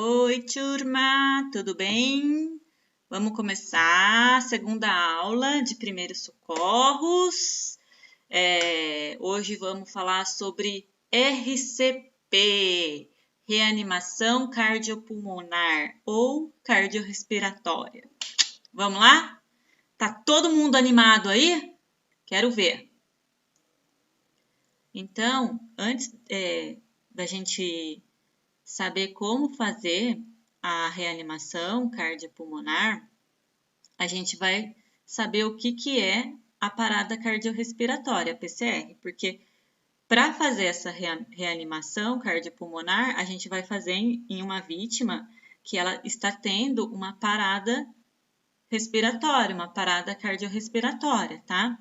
Oi, turma, tudo bem? Vamos começar a segunda aula de primeiros socorros. Hoje vamos falar sobre RCP, reanimação cardiopulmonar ou cardiorrespiratória. Vamos lá? Tá todo mundo animado aí? Quero ver. Então, antes da gente saber como fazer a reanimação cardiopulmonar, a gente vai saber o que é a parada cardiorrespiratória, PCR, porque para fazer essa reanimação cardiopulmonar, a gente vai fazer em uma vítima que ela está tendo uma parada respiratória, uma parada cardiorrespiratória, tá?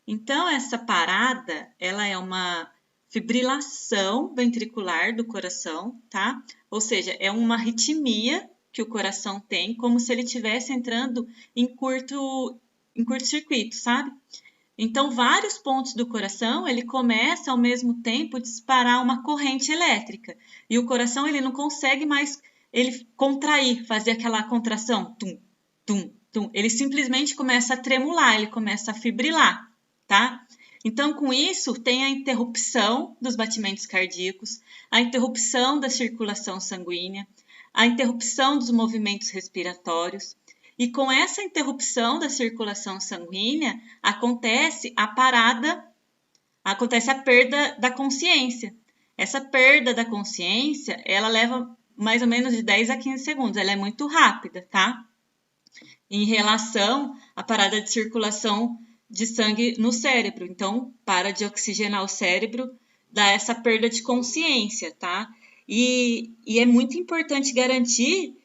Então, essa parada, ela é uma fibrilação ventricular do coração, tá? Ou seja, é uma arritmia que o coração tem, como se ele estivesse entrando em curto-circuito, sabe? Então, vários pontos do coração, ele começa ao mesmo tempo a disparar uma corrente elétrica. E o coração, ele não consegue mais ele contrair, fazer aquela contração, tum, tum, tum. Ele simplesmente começa a tremular, ele começa a fibrilar, tá? Então, com isso, tem a interrupção dos batimentos cardíacos, a interrupção da circulação sanguínea, a interrupção dos movimentos respiratórios. E com essa interrupção da circulação sanguínea, acontece a perda da consciência. Essa perda da consciência, ela leva mais ou menos de 10 a 15 segundos. Ela é muito rápida, tá? Em relação à parada de circulação de sangue no cérebro. Então, para de oxigenar o cérebro, dá essa perda de consciência, tá? E é muito importante garantir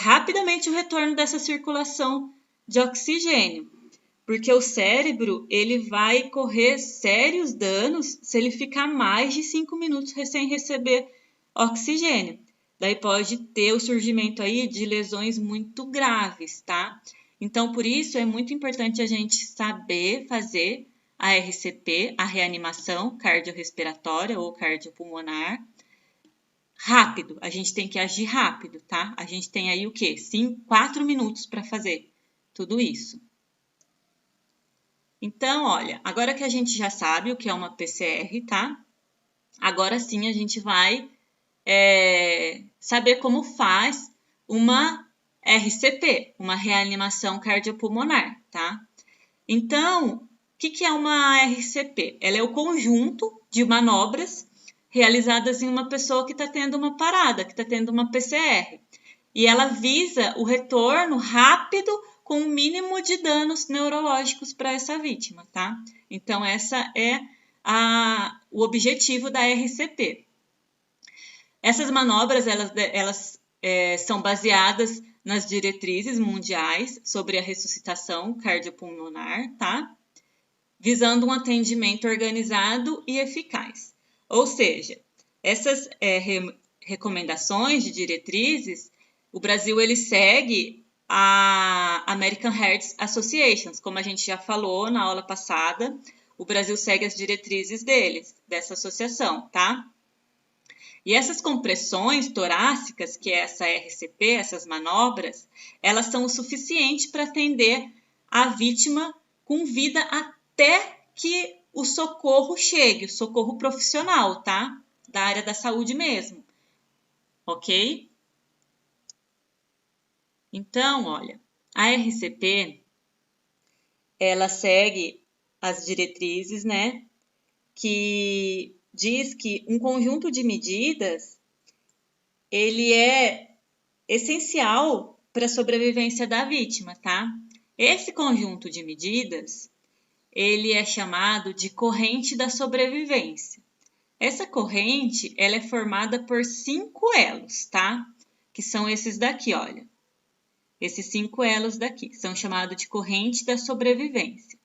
rapidamente o retorno dessa circulação de oxigênio, porque o cérebro ele vai correr sérios danos se ele ficar mais de 5 minutos sem receber oxigênio. Daí pode ter o surgimento aí de lesões muito graves, tá? Então, por isso, é muito importante a gente saber fazer a RCP, a reanimação cardiorrespiratória ou cardiopulmonar, rápido. A gente tem que agir rápido, tá? A gente tem aí o quê? 4 minutos para fazer tudo isso. Então, olha, agora que a gente já sabe o que é uma PCR, tá? Agora sim a gente vai saber como faz uma RCP, uma reanimação cardiopulmonar, tá? Então, o que é uma RCP? Ela é o conjunto de manobras realizadas em uma pessoa que está tendo uma parada, que está tendo uma PCR. E ela visa o retorno rápido com o mínimo de danos neurológicos para essa vítima, tá? Então, essa é o objetivo da RCP. Essas manobras, elas são baseadas nas diretrizes mundiais sobre a ressuscitação cardiopulmonar, tá? Visando um atendimento organizado e eficaz. Ou seja, essas recomendações de diretrizes, o Brasil ele segue a American Heart Association, como a gente já falou na aula passada, o Brasil segue as diretrizes dessa associação, tá? E essas compressões torácicas, que é essa RCP, essas manobras, elas são o suficiente para atender a vítima com vida até que o socorro chegue, o socorro profissional, tá? Da área da saúde mesmo, ok? Então, olha, a RCP, ela segue as diretrizes, né? Que diz que um conjunto de medidas ele é essencial para a sobrevivência da vítima, tá? Esse conjunto de medidas, ele é chamado de corrente da sobrevivência. Essa corrente, ela é formada por 5 elos, tá? Que são esses daqui, olha. Esses 5 elos daqui são chamados de corrente da sobrevivência.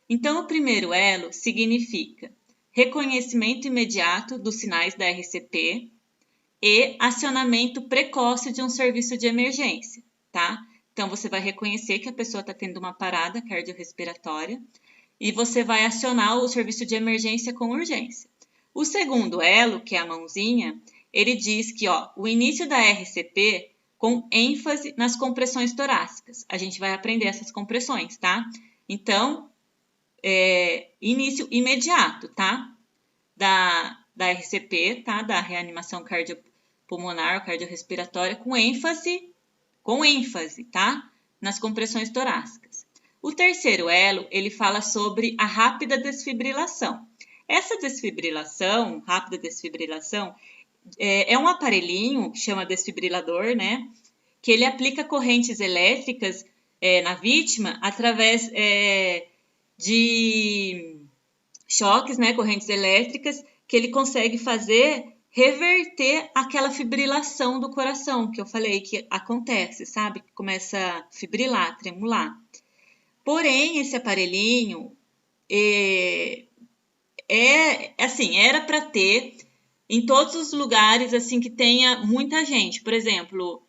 Então, o primeiro elo significa reconhecimento imediato dos sinais da RCP e acionamento precoce de um serviço de emergência, tá? Então, você vai reconhecer que a pessoa está tendo uma parada cardiorrespiratória e você vai acionar o serviço de emergência com urgência. O segundo elo, que é a mãozinha, ele diz que, ó, o início da RCP com ênfase nas compressões torácicas. A gente vai aprender essas compressões, tá? Então, início imediato, tá? Da RCP, tá? Da reanimação cardiopulmonar ou cardiorrespiratória com ênfase, tá? Nas compressões torácicas. O terceiro elo, ele fala sobre a rápida desfibrilação. Essa rápida desfibrilação, é um aparelhinho que chama desfibrilador, né? Que ele aplica correntes elétricas na vítima através de choques, né? Correntes elétricas que ele consegue reverter aquela fibrilação do coração que eu falei que acontece, sabe? Que começa a fibrilar, tremular. Porém, esse aparelhinho era para ter em todos os lugares assim que tenha muita gente. Por exemplo,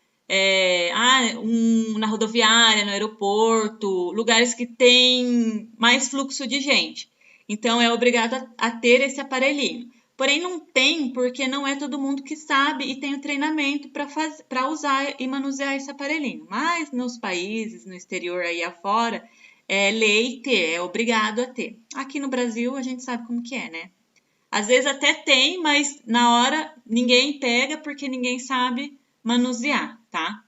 na rodoviária, no aeroporto, lugares que tem mais fluxo de gente. Então, é obrigado a ter esse aparelhinho. Porém, não tem, porque não é todo mundo que sabe e tem o treinamento para usar e manusear esse aparelhinho. Mas nos países, no exterior, aí afora, é lei ter, é obrigado a ter. Aqui no Brasil, a gente sabe como que é, né? Às vezes até tem, mas na hora ninguém pega porque ninguém sabe manusear, tá?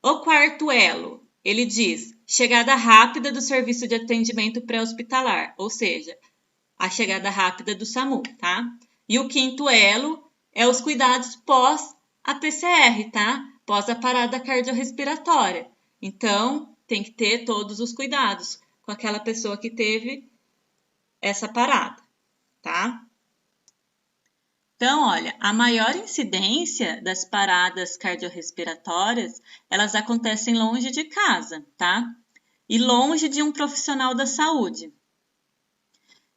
O quarto elo, ele diz chegada rápida do serviço de atendimento pré-hospitalar, ou seja, a chegada rápida do SAMU, tá? E o quinto elo é os cuidados pós a PCR, tá? Pós a parada cardiorrespiratória. Então, tem que ter todos os cuidados com aquela pessoa que teve essa parada, tá? Então, olha, a maior incidência das paradas cardiorrespiratórias, elas acontecem longe de casa, tá? E longe de um profissional da saúde.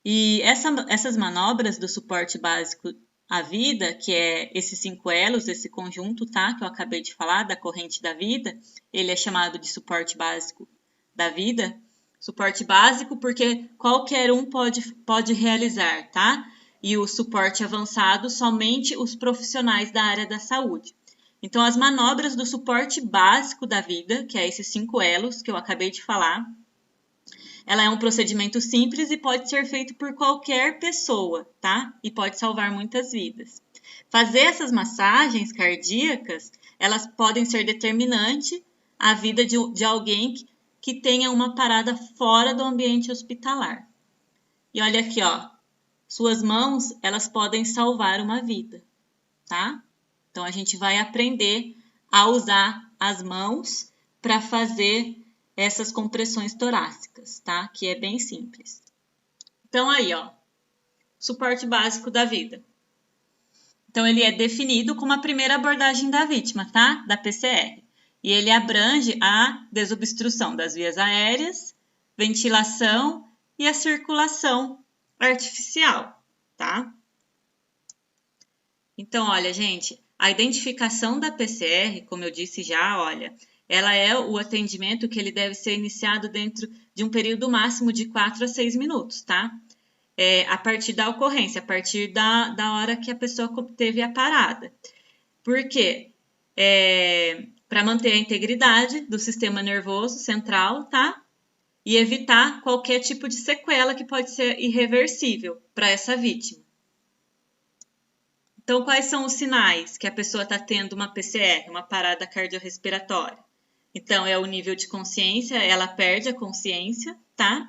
E essas manobras do suporte básico à vida, que é esses 5 elos, esse conjunto, tá? Que eu acabei de falar, da corrente da vida, ele é chamado de suporte básico da vida. Suporte básico porque qualquer um pode realizar, tá? E o suporte avançado, somente os profissionais da área da saúde. Então, as manobras do suporte básico da vida, que é esses 5 elos que eu acabei de falar, ela é um procedimento simples e pode ser feito por qualquer pessoa, tá? E pode salvar muitas vidas. Fazer essas massagens cardíacas, elas podem ser determinantes à vida de alguém que tenha uma parada fora do ambiente hospitalar. E olha aqui, ó. Suas mãos, elas podem salvar uma vida, tá? Então, a gente vai aprender a usar as mãos para fazer essas compressões torácicas, tá? Que é bem simples. Então, aí, ó, suporte básico da vida. Então, ele é definido como a primeira abordagem da vítima, tá? Da PCR. E ele abrange a desobstrução das vias aéreas, ventilação e a circulação artificial, tá? Então, olha, gente, a identificação da PCR, como eu disse já, olha, ela é o atendimento que ele deve ser iniciado dentro de um período máximo de 4 a 6 minutos, tá? A partir da ocorrência, a partir da hora que a pessoa teve a parada. Por quê? Para manter a integridade do sistema nervoso central, tá? E evitar qualquer tipo de sequela que pode ser irreversível para essa vítima. Então, quais são os sinais que a pessoa está tendo uma PCR, uma parada cardiorrespiratória? Então, é o nível de consciência, ela perde a consciência, tá?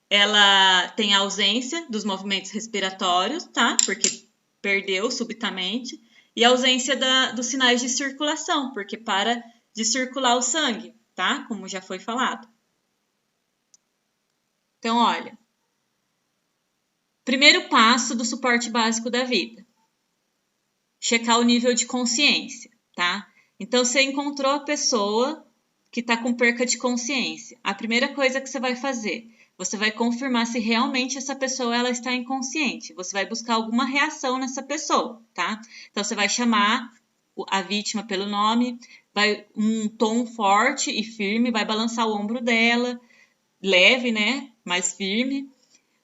Ela tem a ausência dos movimentos respiratórios, tá? Porque perdeu subitamente. E a ausência dos sinais de circulação, porque para de circular o sangue, tá? Como já foi falado. Então, olha. Primeiro passo do suporte básico da vida. Checar o nível de consciência, tá? Então, você encontrou a pessoa que está com perca de consciência. A primeira coisa que você vai fazer, você vai confirmar se realmente essa pessoa ela está inconsciente. Você vai buscar alguma reação nessa pessoa, tá? Então, você vai chamar a vítima pelo nome, vai um tom forte e firme, vai balançar o ombro dela, leve, né? Mais firme.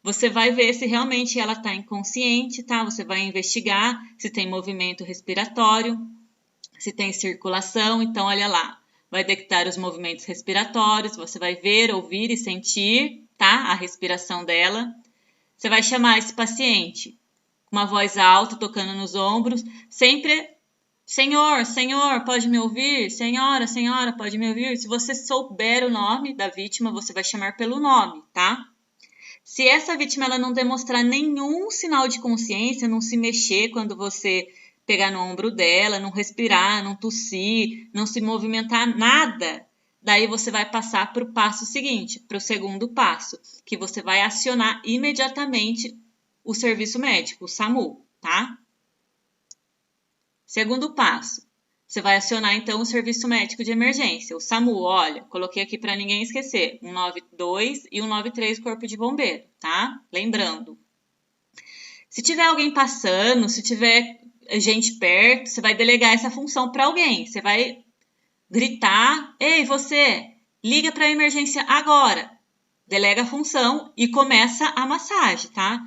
você vai ver se realmente ela está inconsciente, tá? Você vai investigar se tem movimento respiratório, se tem circulação. Então, olha lá, vai detectar os movimentos respiratórios, você vai ver, ouvir e sentir, tá? A respiração dela. Você vai chamar esse paciente com uma voz alta, tocando nos ombros, sempre: Senhor, senhor, pode me ouvir? Senhora, senhora, pode me ouvir? Se você souber o nome da vítima, você vai chamar pelo nome, tá? Se essa vítima ela não demonstrar nenhum sinal de consciência, não se mexer quando você pegar no ombro dela, não respirar, não tossir, não se movimentar, nada, daí você vai passar para o passo seguinte, para o segundo passo, que você vai acionar imediatamente o serviço médico, o SAMU, tá? Segundo passo, você vai acionar então o serviço médico de emergência, o SAMU. Olha, coloquei aqui para ninguém esquecer, 192 e 193 Corpo de Bombeiro, tá? Lembrando. Se tiver alguém passando, se tiver gente perto, você vai delegar essa função para alguém. Você vai gritar: ei, você, liga para a emergência agora. Delega a função e começa a massagem, tá?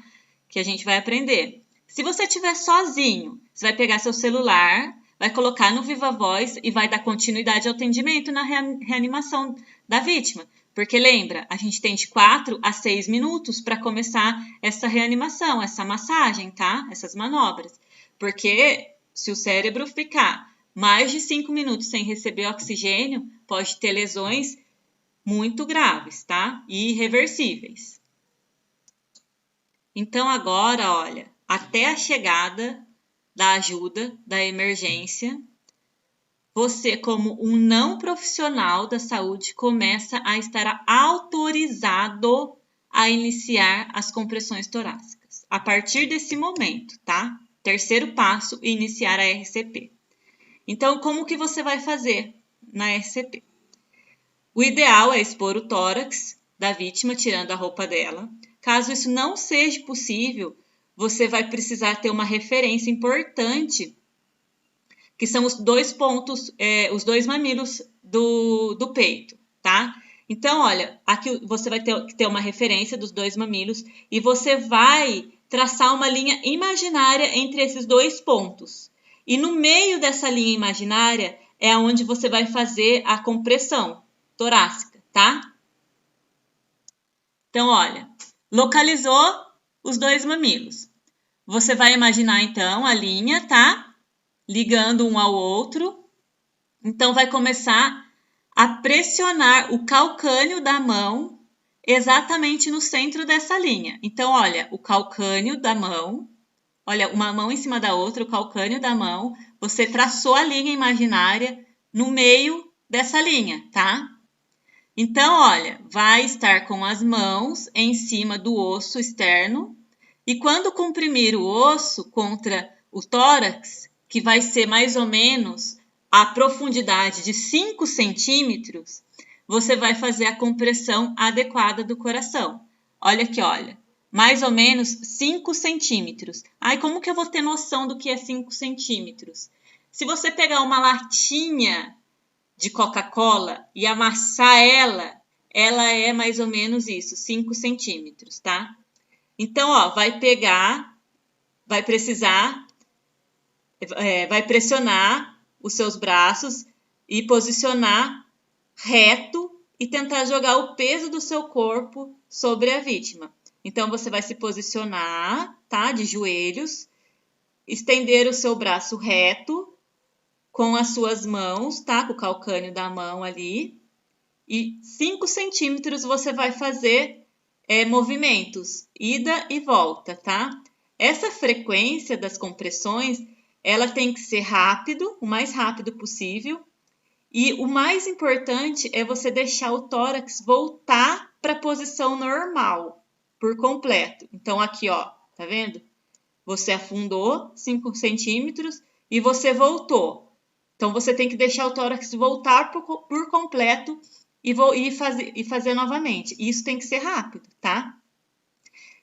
Que a gente vai aprender. Se você estiver sozinho, você vai pegar seu celular, vai colocar no Viva Voz e vai dar continuidade ao atendimento na reanimação da vítima. Porque lembra, a gente tem de 4 a 6 minutos para começar essa reanimação, essa massagem, tá? Essas manobras. Porque se o cérebro ficar mais de 5 minutos sem receber oxigênio, pode ter lesões muito graves, tá? E irreversíveis. Então agora, olha, até a chegada da ajuda, da emergência, você, como um não profissional da saúde, começa a estar autorizado a iniciar as compressões torácicas. A partir desse momento, tá? Terceiro passo, iniciar a RCP. Então, como que você vai fazer na RCP? O ideal é expor o tórax da vítima, tirando a roupa dela. Caso isso não seja possível, você vai precisar ter uma referência importante, que são os dois pontos, os dois mamilos do peito, tá? Então, olha, aqui você vai ter uma referência dos dois mamilos e você vai traçar uma linha imaginária entre esses dois pontos. E no meio dessa linha imaginária é onde você vai fazer a compressão torácica, tá? Então, olha, localizou os dois mamilos. Você vai imaginar, então, a linha, tá? Ligando um ao outro. Então, vai começar a pressionar o calcânio da mão exatamente no centro dessa linha. Então, olha, o calcânio da mão, olha, uma mão em cima da outra, o calcânio da mão, você traçou a linha imaginária no meio dessa linha, tá? Então, olha, vai estar com as mãos em cima do osso externo e quando comprimir o osso contra o tórax, que vai ser mais ou menos a profundidade de 5 centímetros, você vai fazer a compressão adequada do coração. Olha aqui, olha, mais ou menos 5 centímetros. Ai, como que eu vou ter noção do que é 5 centímetros? Se você pegar uma latinha de Coca-Cola e amassar ela é mais ou menos isso, 5 centímetros, tá? Então, ó, vai pressionar os seus braços e posicionar reto e tentar jogar o peso do seu corpo sobre a vítima. Então, você vai se posicionar, tá? De joelhos, estender o seu braço reto com as suas mãos, tá? Com o calcânio da mão ali. E 5 centímetros você vai fazer movimentos, ida e volta, tá? Essa frequência das compressões, ela tem que ser rápido, o mais rápido possível. E o mais importante é você deixar o tórax voltar para a posição normal, por completo. Então, aqui, ó, tá vendo? Você afundou 5 centímetros e você voltou. Então, você tem que deixar o tórax voltar por completo e fazer novamente. Isso tem que ser rápido, tá?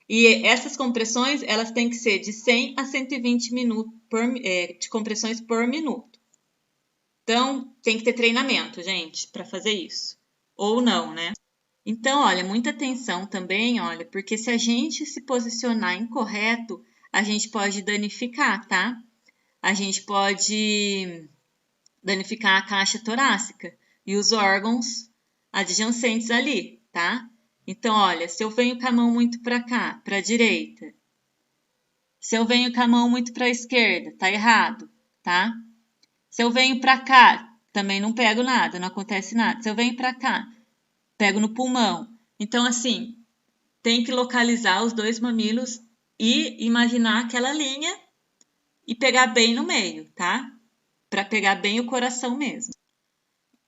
E essas compressões, elas têm que ser de 100 a 120 minutos de compressões por minuto. Então, tem que ter treinamento, gente, para fazer isso. Ou não, né? Então, olha, muita atenção também, olha, porque se a gente se posicionar incorreto, a gente pode danificar, tá? A gente pode danificar a caixa torácica e os órgãos adjacentes ali, tá? Então, olha, se eu venho com a mão muito para cá, para a direita, se eu venho com a mão muito para a esquerda, tá errado, tá? Se eu venho para cá, também não pego nada, não acontece nada. Se eu venho para cá, pego no pulmão. Então, assim, tem que localizar os dois mamilos e imaginar aquela linha e pegar bem no meio, tá? Para pegar bem o coração mesmo.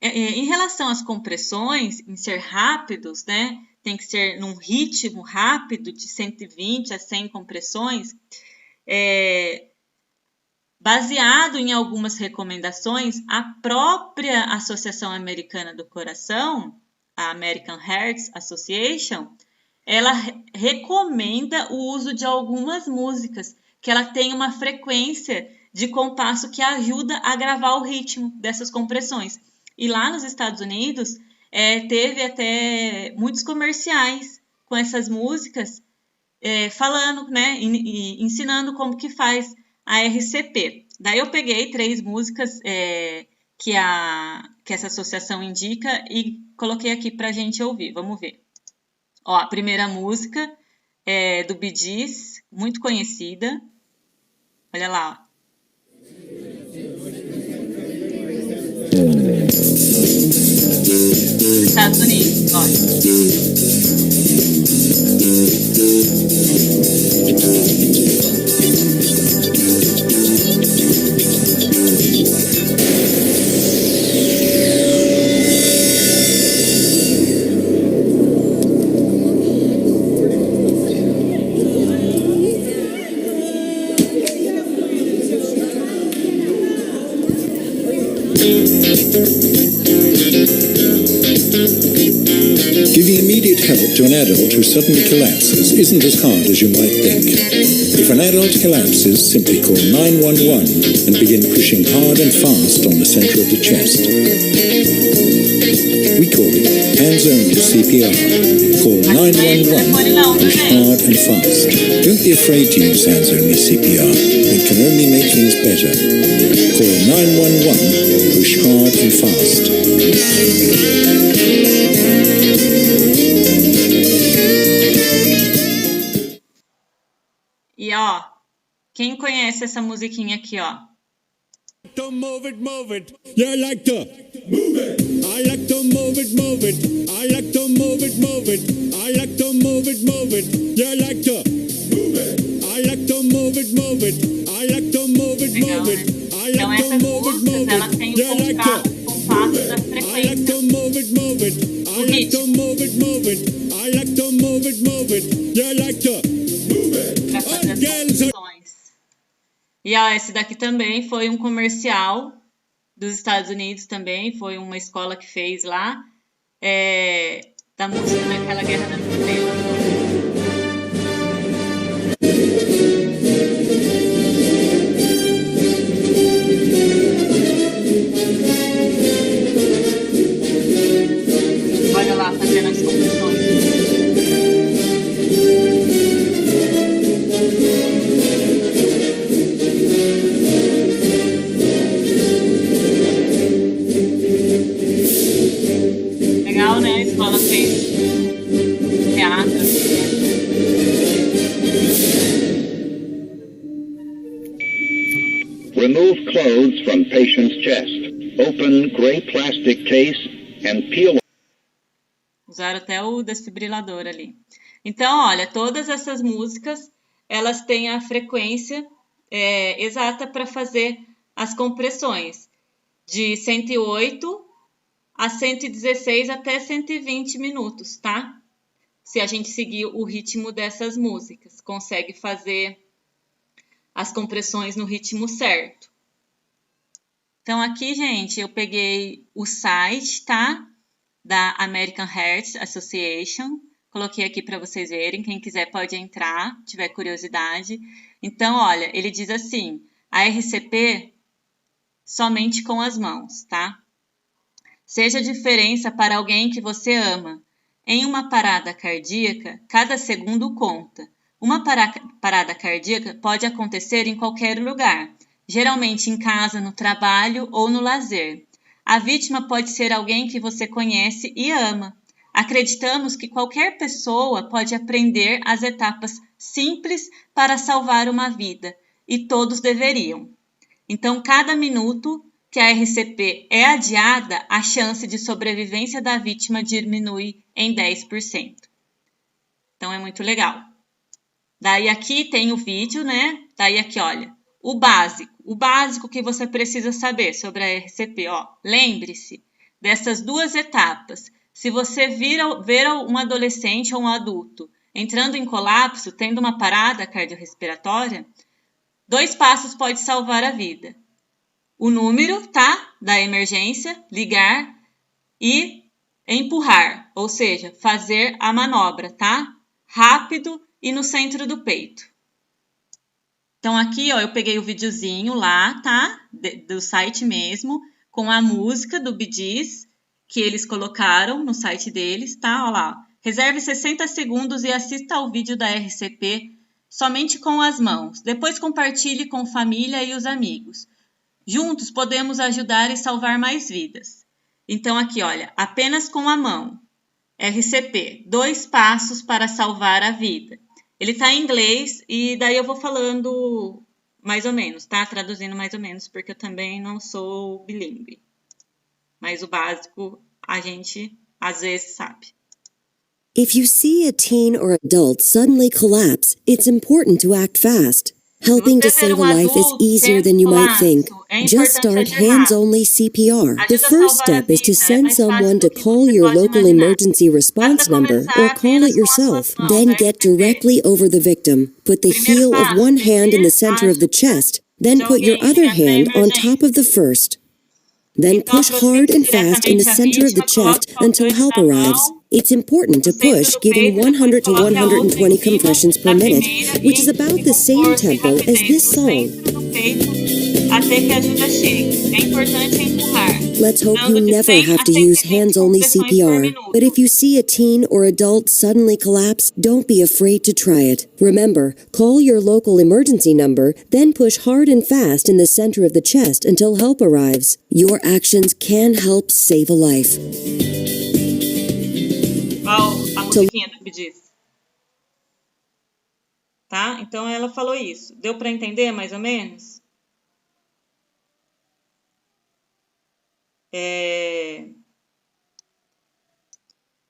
Em relação às compressões, em ser rápidos, né? Tem que ser num ritmo rápido de 120 a 100 compressões. Baseado em algumas recomendações, a própria Associação Americana do Coração, a American Heart Association, ela recomenda o uso de algumas músicas que ela tem uma frequência de compasso que ajuda a gravar o ritmo dessas compressões. E lá nos Estados Unidos, teve até muitos comerciais com essas músicas falando, né, ensinando como que faz a RCP. Daí eu peguei 3 músicas que essa associação indica e coloquei aqui para a gente ouvir. Vamos ver. Ó, a primeira música é do Bee Gees, muito conhecida. Olha lá, ó. Estados Unidos, olha. Giving immediate help to an adult who suddenly collapses isn't as hard as you might think. If an adult collapses, simply call 911 and begin pushing hard and fast on the center of the chest. We call it hands-only CPR. Call 911, push hard and fast. Don't be afraid to use hands-only CPR. It can only make things better. Call 911, push hard and fast. E ó, quem conhece essa musiquinha aqui, ó? To move it, yeah, I like to move it. I like to move it. I like to move it. I like to move it, yeah, I like to move it. I like to move it. I like to move it. Legal, né? Então essas músicas, elas têm o compasso da frequência. I like to move it. I like to move it. I like to move it, yeah, I like to move it. Pra fazer as compressões. E ó, esse daqui também foi um comercial dos Estados Unidos também, foi uma escola que fez lá, da música daquela Guerra das Estrelas. Olha lá, fazendo as compressões. Legal, né? A escola fez teatro. Remove clothes from patient's chest. Open gray plastic case and peel. Usaram até o desfibrilador ali. Então, olha, todas essas músicas, elas têm a frequência exata para fazer as compressões. De 108 a 116 até 120 minutos, tá? Se a gente seguir o ritmo dessas músicas, consegue fazer as compressões no ritmo certo. Então, aqui, gente, eu peguei o site, tá? Da American Heart Association. Coloquei aqui para vocês verem. Quem quiser pode entrar, tiver curiosidade. Então, olha, ele diz assim, a RCP somente com as mãos, tá? Seja diferença para alguém que você ama. Em uma parada cardíaca, cada segundo conta. Uma parada cardíaca pode acontecer em qualquer lugar, geralmente em casa, no trabalho ou no lazer. A vítima pode ser alguém que você conhece e ama. Acreditamos que qualquer pessoa pode aprender as etapas simples para salvar uma vida, e todos deveriam. Então, cada minuto que a RCP é adiada, a chance de sobrevivência da vítima diminui em 10%. Então, é muito legal. Daí aqui tem o vídeo, né? Daí aqui, olha, o básico que você precisa saber sobre a RCP, ó. Lembre-se dessas duas etapas. Se você ver um adolescente ou um adulto entrando em colapso, tendo uma parada cardiorrespiratória, 2 passos pode salvar a vida. O número, tá? Da emergência, ligar e empurrar, ou seja, fazer a manobra, tá? Rápido e no centro do peito. Então aqui, ó, eu peguei o videozinho lá, tá? Do site mesmo, com a música do Bee Gees, que eles colocaram no site deles, tá? Ó lá. Reserve 60 segundos e assista ao vídeo da RCP somente com as mãos. Depois compartilhe com família e os amigos. Juntos podemos ajudar e salvar mais vidas. Então aqui, olha, apenas com a mão. RCP, 2 passos para salvar a vida. Ele tá em inglês e daí eu vou falando mais ou menos, tá? Traduzindo mais ou menos, porque eu também não sou bilíngue. Mas o básico a gente às vezes sabe. If you see a teen or adult suddenly collapse, it's important to act fast. Helping to save a life is easier than you might think. Just start hands-only CPR. The first step is to send someone to call your local emergency response number or call it yourself. Then get directly over the victim. Put the heel of one hand in the center of the chest, then put your other hand on top of the first. Then push hard and fast in the center of the chest until help arrives. It's important to push, giving 100 to 120 compressions per minute, which is about the same tempo as this song. Let's hope you never have to use hands-only CPR. But if you see a teen or adult suddenly collapse, don't be afraid to try it. Remember, call your local emergency number, then push hard and fast in the center of the chest until help arrives. Your actions can help save a life. A musiquinha do Bee Gees. Tá? Então ela falou isso. Deu para entender mais ou menos?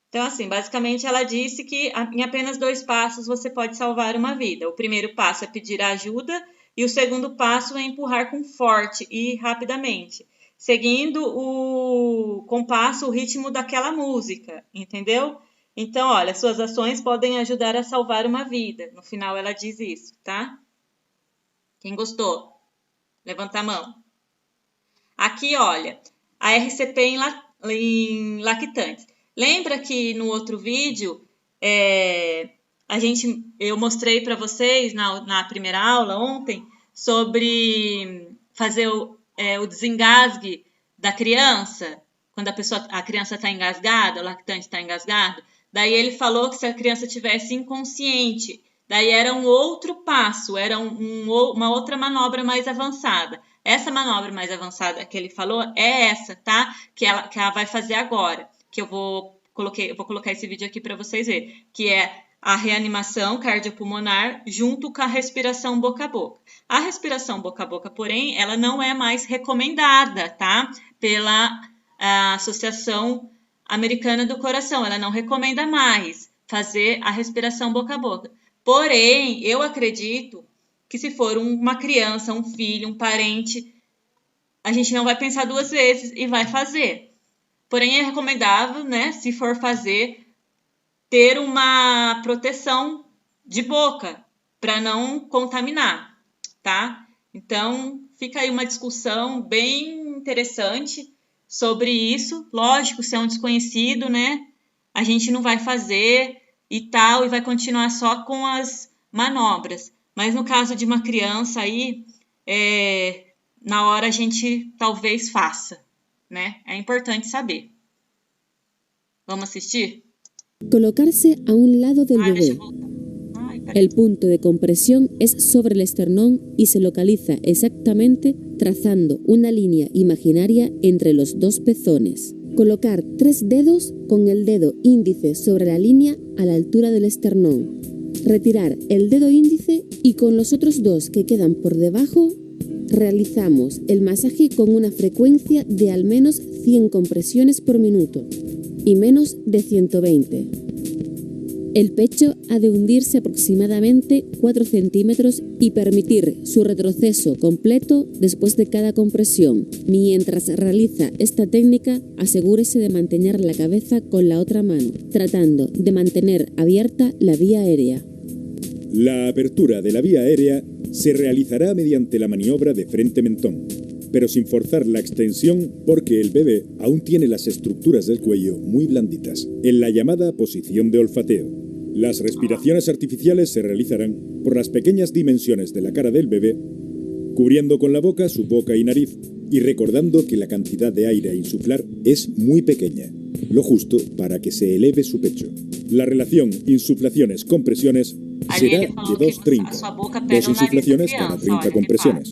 Então, assim, basicamente ela disse que em apenas 2 passos você pode salvar uma vida. O primeiro passo é pedir ajuda e o segundo passo é empurrar com forte e rapidamente, seguindo o compasso, o ritmo daquela música, entendeu? Então, olha, suas ações podem ajudar a salvar uma vida. No final ela diz isso, tá? Quem gostou? Levanta a mão. Aqui, olha, a RCP em lactantes. Lembra que no outro vídeo eu mostrei para vocês na primeira aula ontem sobre fazer o desengasgue da criança, quando a criança está engasgada, o lactante está engasgado. Daí ele falou que se a criança estivesse inconsciente, daí era um outro passo, era uma outra manobra mais avançada. Essa manobra mais avançada que ele falou é essa, tá? Que ela vai fazer agora, que eu vou colocar esse vídeo aqui para vocês verem, que é a reanimação cardiopulmonar junto com a respiração boca a boca. A respiração boca a boca, porém, ela não é mais recomendada, tá? Pela Associação Americana do Coração, ela não recomenda mais fazer a respiração boca a boca. Porém, eu acredito que se for uma criança, um filho, um parente, a gente não vai pensar 2 vezes e vai fazer. Porém, é recomendável, né, se for fazer, ter uma proteção de boca para não contaminar, tá? Então, fica aí uma discussão bem interessante sobre isso. Lógico, se é um desconhecido, né, a gente não vai fazer e tal, e vai continuar só com as manobras. Mas no caso de uma criança aí, na hora a gente talvez faça, né? É importante saber. Vamos assistir? Colocarse a un lado del Deixa bebé. eu voltar. Peraí. El punto de compresión es sobre el esternón y se localiza exactamente trazando una línea imaginaria entre los dos pezones. Colocar 3 dedos con el dedo índice sobre la línea a la altura del esternón. Retirar el dedo índice y con los otros 2 que quedan por debajo realizamos el masaje con una frecuencia de al menos 100 compresiones por minuto y menos de 120. El pecho ha de hundirse aproximadamente 4 centímetros y permitir su retroceso completo después de cada compresión. Mientras realiza esta técnica, asegúrese de mantener la cabeza con la otra mano, tratando de mantener abierta la vía aérea. La apertura de la vía aérea se realizará mediante la maniobra de frente-mentón, pero sin forzar la extensión porque el bebé aún tiene las estructuras del cuello muy blanditas, en la llamada posición de olfateo. Las respiraciones artificiales se realizarán por las pequeñas dimensiones de la cara del bebé, cubriendo con la boca su boca y nariz y recordando que la cantidad de aire a insuflar es muy pequeña, lo justo para que se eleve su pecho. La relación insuflaciones-compresiones Ali será ele de falou que 2:30, a sua boca 2 pega o nariz da insuflaciones cada criança, 30 olha, compresiones.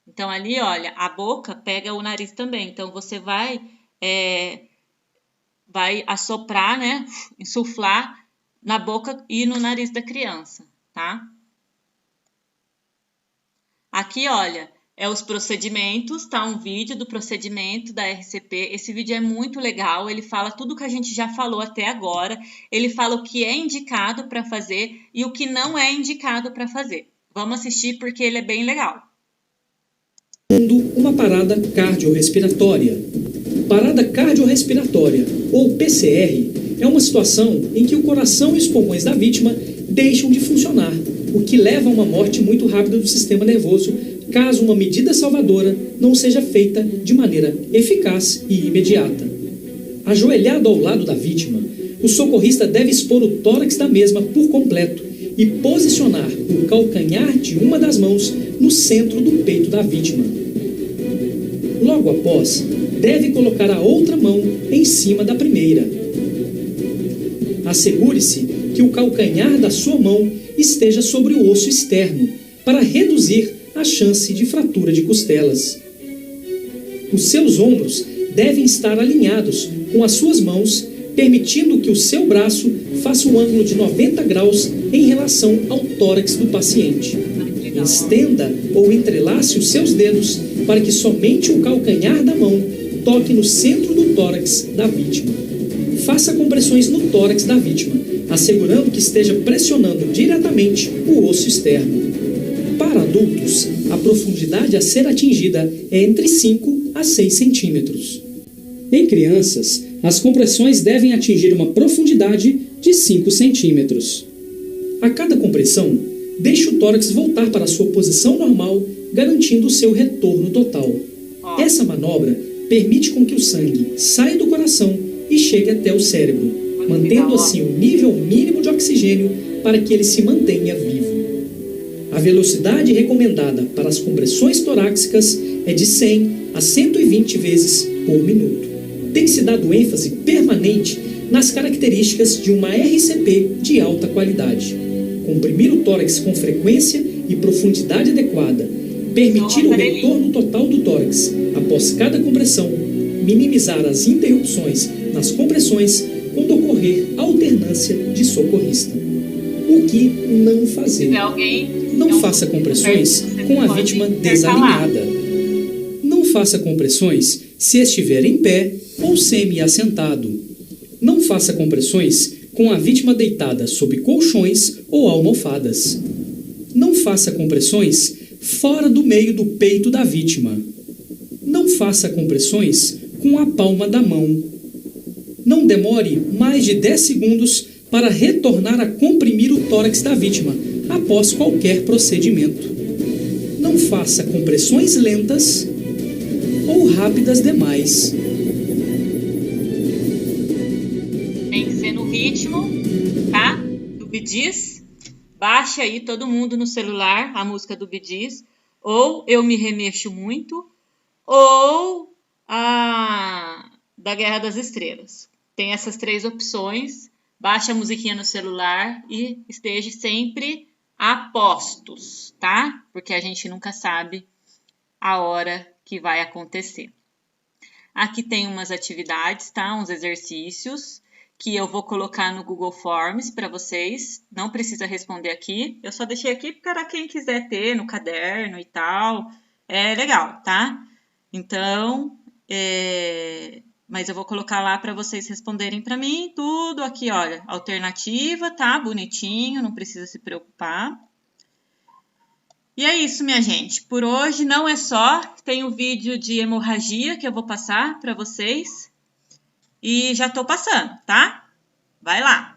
Então, ali, olha, a boca pega o nariz também. Então, você vai assoprar, né? Insuflar na boca e no nariz da criança, tá? Aqui, olha, os procedimentos, tá? Um vídeo do procedimento da RCP. Esse vídeo é muito legal. Ele fala tudo que a gente já falou até agora. Ele fala o que é indicado para fazer e o que não é indicado para fazer. Vamos assistir porque ele é bem legal. Uma parada cardiorrespiratória. Parada cardiorrespiratória, ou PCR, é uma situação em que o coração e os pulmões da vítima deixam de funcionar, o que leva a uma morte muito rápida do sistema nervoso, caso uma medida salvadora não seja feita de maneira eficaz e imediata. Ajoelhado ao lado da vítima, o socorrista deve expor o tórax da mesma por completo e posicionar o calcanhar de uma das mãos no centro do peito da vítima. Logo após, deve colocar a outra mão em cima da primeira. Assegure-se que o calcanhar da sua mão esteja sobre o osso externo, para reduzir a chance de fratura de costelas. Os seus ombros devem estar alinhados com as suas mãos, permitindo que o seu braço faça um ângulo de 90 graus em relação ao tórax do paciente. Estenda ou entrelace os seus dedos para que somente o calcanhar da mão toque no centro do tórax da vítima. Faça compressões no tórax da vítima, assegurando que esteja pressionando diretamente o osso externo. Para adultos, a profundidade a ser atingida é entre 5 a 6 centímetros. Em crianças, as compressões devem atingir uma profundidade de 5 centímetros. A cada compressão, deixe o tórax voltar para sua posição normal, garantindo o seu retorno total. Essa manobra permite com que o sangue saia do coração e chegue até o cérebro, mantendo assim o nível mínimo de oxigênio para que ele se mantenha vivo. A velocidade recomendada para as compressões torácicas é de 100 a 120 vezes por minuto. Tem se dado ênfase permanente nas características de uma RCP de alta qualidade. Comprimir o tórax com frequência e profundidade adequada, permitir o retorno total do tórax após cada compressão, minimizar as interrupções nas compressões quando ocorrer alternância de socorrista. O que não fazer? Não faça compressões com a vítima desalinhada. Não faça compressões se estiver em pé ou semi-assentado. Não faça compressões com a vítima deitada sob colchões ou almofadas. Não faça compressões fora do meio do peito da vítima. Não faça compressões com a palma da mão. Não demore mais de 10 segundos para retornar a comprimir o tórax da vítima após qualquer procedimento. Não faça compressões lentas ou rápidas demais. Tem que ser no ritmo, tá? Do Bee Gees. Baixa aí todo mundo no celular a música do Bee Gees. Ou Eu Me Remexo Muito, ou a da Guerra das Estrelas. tem essas 3 opções. Baixe a musiquinha no celular e esteja sempre a postos, tá? Porque a gente nunca sabe a hora que vai acontecer. Aqui tem umas atividades, tá? Uns exercícios que eu vou colocar no Google Forms para vocês. Não precisa responder aqui. Eu só deixei aqui para quem quiser ter no caderno e tal. É legal, tá? Então, mas eu vou colocar lá para vocês responderem para mim tudo aqui, olha, alternativa, tá? Bonitinho, não precisa se preocupar. E é isso, minha gente. Por hoje não é só. Tem o vídeo de hemorragia que eu vou passar para vocês. E já tô passando, tá? Vai lá!